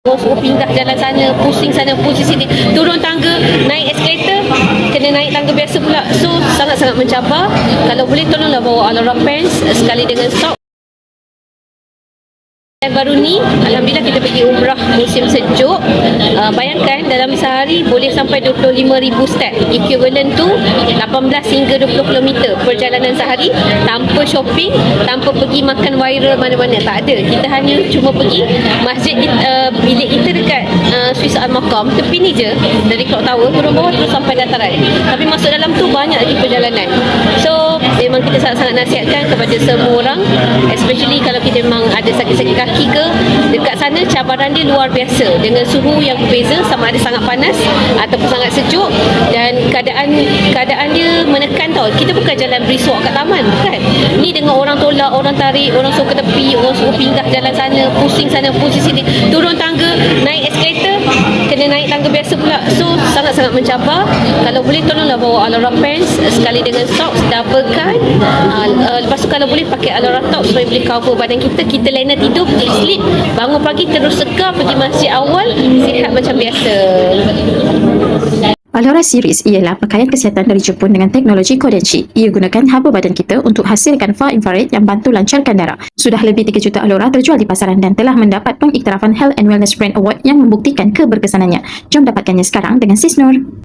Suruh pindah jalan sana, pusing sana, pusing sini, turun tangga, naik eskalator, kena naik tangga biasa pula. So sangat-sangat mencabar. Kalau boleh tolonglah bawa Alora Pants sekali dengan sok. Dan baru ni, Alhamdulillah kita pergi umrah musim sejuk. Bayangkan dalam sehari boleh sampai 25,000 step. Equivalent tu 18 hingga 20 km perjalanan sehari tanpa shopping, tanpa pergi makan viral mana-mana. Tak ada. Kita hanya cuma pergi masjid, bilik kita dekat Swiss Al-Maqam. Tepi ni je. Dari Clock Tower turun bawah terus sampai dataran. Tapi masuk dalam tu banyak lagi perjalanan. So memang kita sangat-sangat nasihatkan kepada semua orang, especially kalau kita memang ada sakit-sakit kaki ke, dekat sana cabaran dia luar biasa dengan suhu yang berbeza, sama ada sangat panas ataupun sangat sejuk, dan keadaan dia menekan tau. Kita bukan jalan beriswak kat taman, bukan. Ni dengan orang tolak, orang tarik, orang suruh ke tepi, orang suruh pindah jalan sana, pusing sini, turun tangga, naik eskalator, kena naik tangga biasa pula. So sangat-sangat mencabar. Kalau boleh tolonglah bawa Alora Pants sekali dengan socks, doublekan. Lepas tu kalau boleh pakai Alora Top supaya boleh cover badan kita. Kita lena tidur, sleep, bangun pagi terus segar pergi masjid awal, sihat macam biasa. Alora Series ialah pakaian kesihatan dari Jepun dengan teknologi Kodenshi. Ia gunakan haba badan kita untuk hasilkan far infrared yang bantu lancarkan darah. Sudah lebih 3 juta Alora terjual di pasaran dan telah mendapat pengiktirafan Health and Wellness Brand Award yang membuktikan keberkesanannya. Jom dapatkannya sekarang dengan Sis Nur.